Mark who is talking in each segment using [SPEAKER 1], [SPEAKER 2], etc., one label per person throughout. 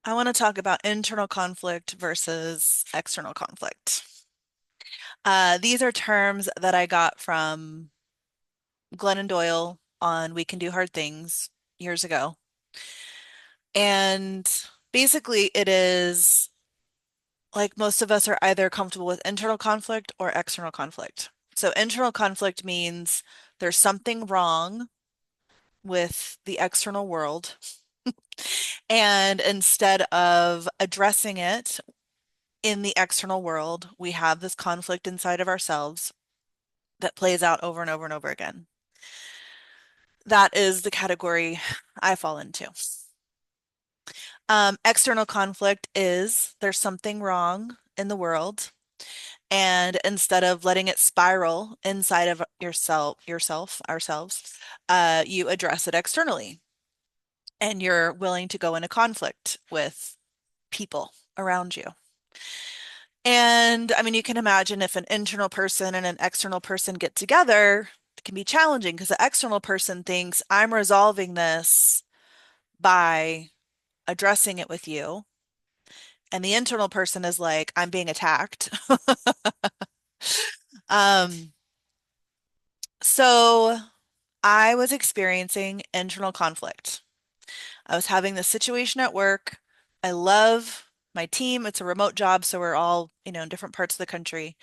[SPEAKER 1] I want to talk about internal conflict versus external conflict. These are terms that I got from Glennon Doyle on We Can Do Hard Things years ago. And basically, it is like most of us are either comfortable with internal conflict or external conflict. So, internal conflict means there's something wrong with the external world. And instead of addressing it in the external world, we have this conflict inside of ourselves that plays out over and over and over again. That is the category I fall into. External conflict is there's something wrong in the world, and instead of letting it spiral inside of ourselves, you address it externally, and you're willing to go into conflict with people around you. And I mean, you can imagine if an internal person and an external person get together, it can be challenging because the external person thinks, I'm resolving this by addressing it with you. And the internal person is like, I'm being attacked. Um, so I was experiencing internal conflict. I was having this situation at work. I love my team. It's a remote job, so we're all, in different parts of the country.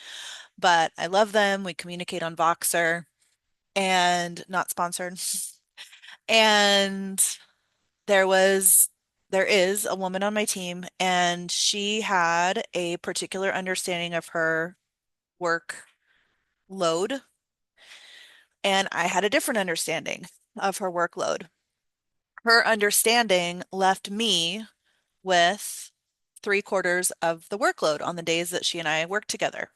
[SPEAKER 1] But I love them. We communicate on Voxer and not sponsored. And there was, there is a woman on my team, and she had a particular understanding of her work load, and I had a different understanding of her workload. Her understanding left me with three-quarters of the workload on the days that she and I worked together,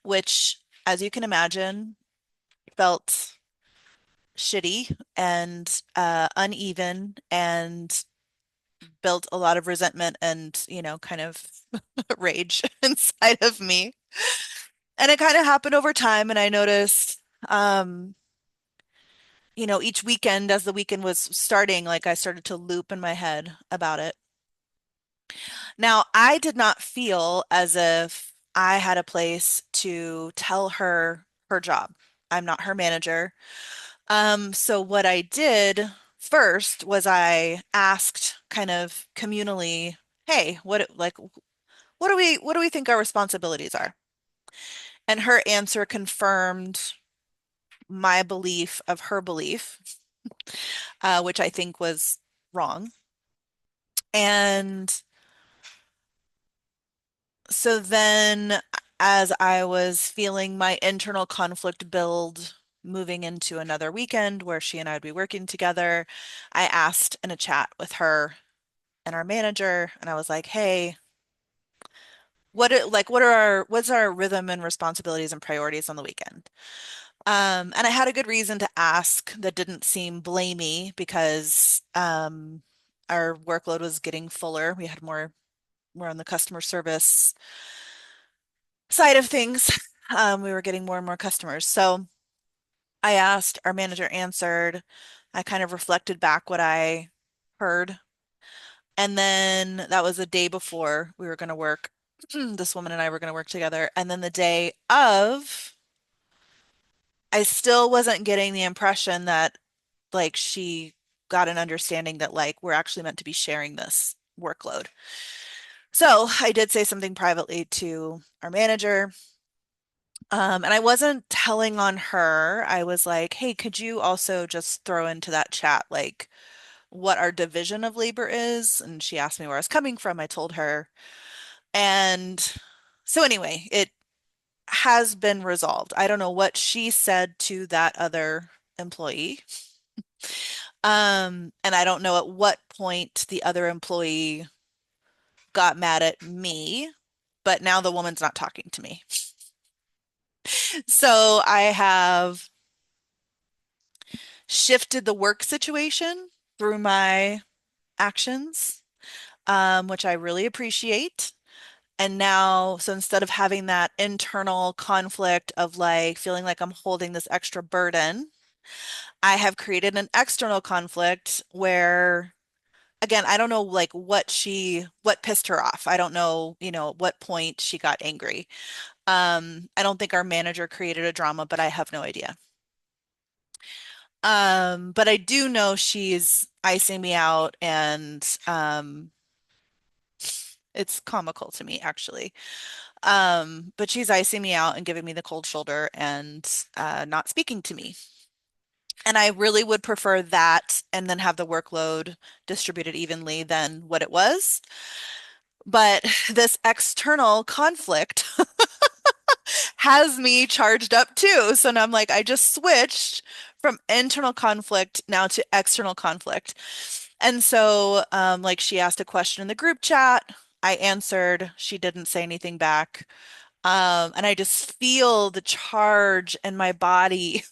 [SPEAKER 1] which, as you can imagine, felt shitty and uneven and built a lot of resentment and, kind of rage inside of me. And it kind of happened over time. And I noticed, um, each weekend as the weekend was starting, like I started to loop in my head about it. Now, I did not feel as if I had a place to tell her her job. I'm not her manager. So what I did first was I asked kind of communally, hey, what do we think our responsibilities are? And her answer confirmed my belief of her belief, which I think was wrong. And so then, as I was feeling my internal conflict build, moving into another weekend where she and I would be working together, I asked in a chat with her and our manager, and I was like, "Hey, what's our rhythm and responsibilities and priorities on the weekend?" And I had a good reason to ask that didn't seem blamey because our workload was getting fuller. We had more on the customer service side of things. We were getting more and more customers. So I asked, our manager answered. I kind of reflected back what I heard. And then that was a day before we were going to work. This woman and I were going to work together. And then the day of, I still wasn't getting the impression that like she got an understanding that like we're actually meant to be sharing this workload. So I did say something privately to our manager. And I wasn't telling on her. I was like, hey, could you also just throw into that chat like what our division of labor is? And she asked me where I was coming from. I told her. And so anyway, it has been resolved. I don't know what she said to that other employee. And I don't know at what point the other employee got mad at me, but now the woman's not talking to me. So I have shifted the work situation through my actions, which I really appreciate. And now, so instead of having that internal conflict of like feeling like I'm holding this extra burden, I have created an external conflict where again, I don't know like what pissed her off. I don't know, at what point she got angry. I don't think our manager created a drama, but I have no idea. But I do know she's icing me out, and it's comical to me actually. But she's icing me out and giving me the cold shoulder and not speaking to me. And I really would prefer that and then have the workload distributed evenly than what it was. But this external conflict has me charged up too. So now I'm like, I just switched from internal conflict now to external conflict. And so, like, she asked a question in the group chat. I answered. She didn't say anything back. And I just feel the charge in my body,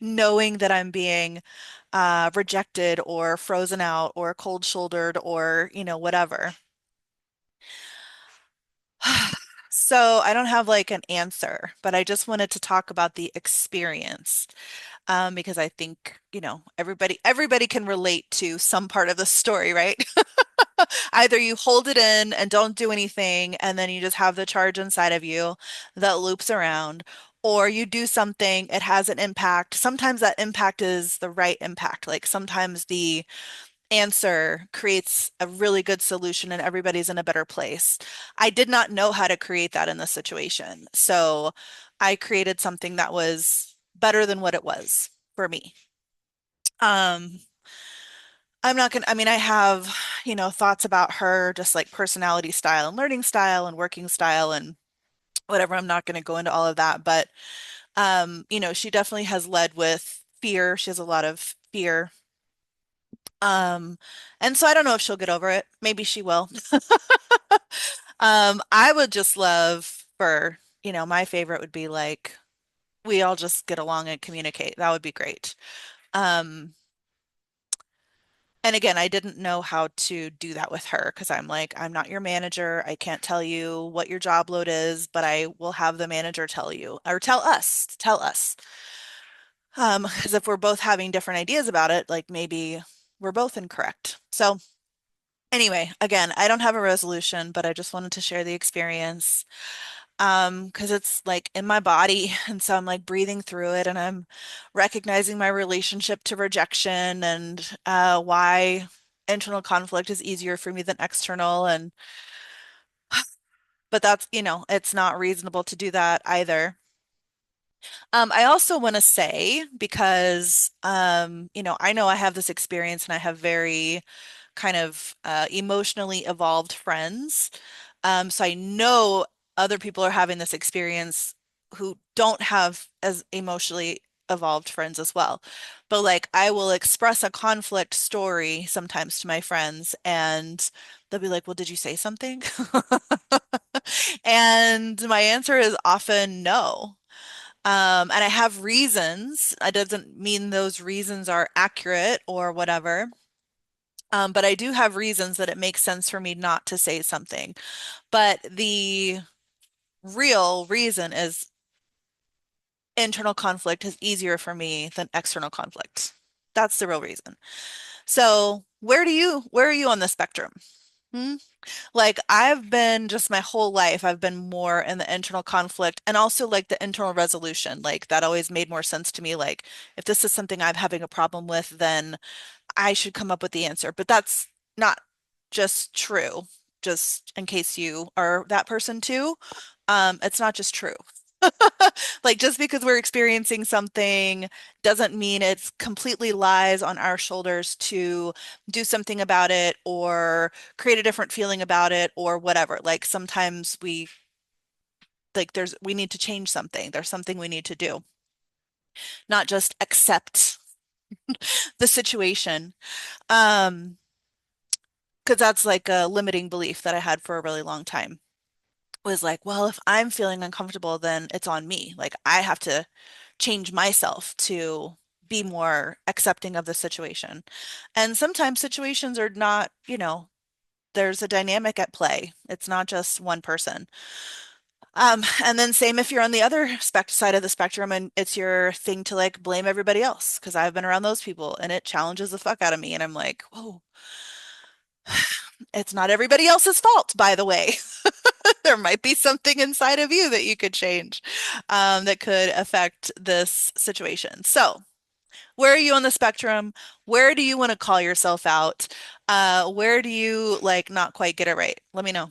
[SPEAKER 1] knowing that I'm being rejected or frozen out or cold shouldered or, whatever. So I don't have like an answer, but I just wanted to talk about the experience because I think, everybody can relate to some part of the story, right? Either you hold it in and don't do anything, and then you just have the charge inside of you that loops around, or you do something, it has an impact. Sometimes that impact is the right impact. Like sometimes the answer creates a really good solution and everybody's in a better place. I did not know how to create that in this situation. So I created something that was better than what it was for me. Um, I'm not gonna, I mean, I have, thoughts about her, just like personality style and learning style and working style and whatever. I'm not gonna go into all of that, but she definitely has led with fear. She has a lot of fear. Um, and so I don't know if she'll get over it. Maybe she will. I would just love for, my favorite would be like we all just get along and communicate. That would be great. Um, and again, I didn't know how to do that with her because I'm like, I'm not your manager. I can't tell you what your job load is, but I will have the manager tell you or tell us. Because if we're both having different ideas about it, like maybe we're both incorrect. So anyway, again, I don't have a resolution, but I just wanted to share the experience. Because it's like in my body, and so I'm like breathing through it, and I'm recognizing my relationship to rejection and why internal conflict is easier for me than external. And but that's, it's not reasonable to do that either. I also want to say because I know I have this experience and I have very kind of emotionally evolved friends. So I know other people are having this experience who don't have as emotionally evolved friends as well. But like I will express a conflict story sometimes to my friends and they'll be like, "Well, did you say something?" And my answer is often no. And I have reasons. It doesn't mean those reasons are accurate or whatever. But I do have reasons that it makes sense for me not to say something. But the real reason is internal conflict is easier for me than external conflict. That's the real reason. So where are you on the spectrum? Hmm? Like I've been just my whole life, I've been more in the internal conflict and also like the internal resolution. Like that always made more sense to me. Like if this is something I'm having a problem with, then I should come up with the answer. But that's not just true, just in case you are that person too. It's not just true. Like just because we're experiencing something doesn't mean it's completely lies on our shoulders to do something about it or create a different feeling about it or whatever. Like sometimes we need to change something. There's something we need to do, not just accept the situation. Um, because that's like a limiting belief that I had for a really long time. Was like, well, if I'm feeling uncomfortable, then it's on me. Like I have to change myself to be more accepting of the situation. And sometimes situations are not, there's a dynamic at play. It's not just one person. And then same if you're on the other spec side of the spectrum and it's your thing to like blame everybody else, because I've been around those people and it challenges the fuck out of me. And I'm like, whoa, it's not everybody else's fault, by the way. There might be something inside of you that you could change, that could affect this situation. So, where are you on the spectrum? Where do you want to call yourself out? Where do you like not quite get it right? Let me know.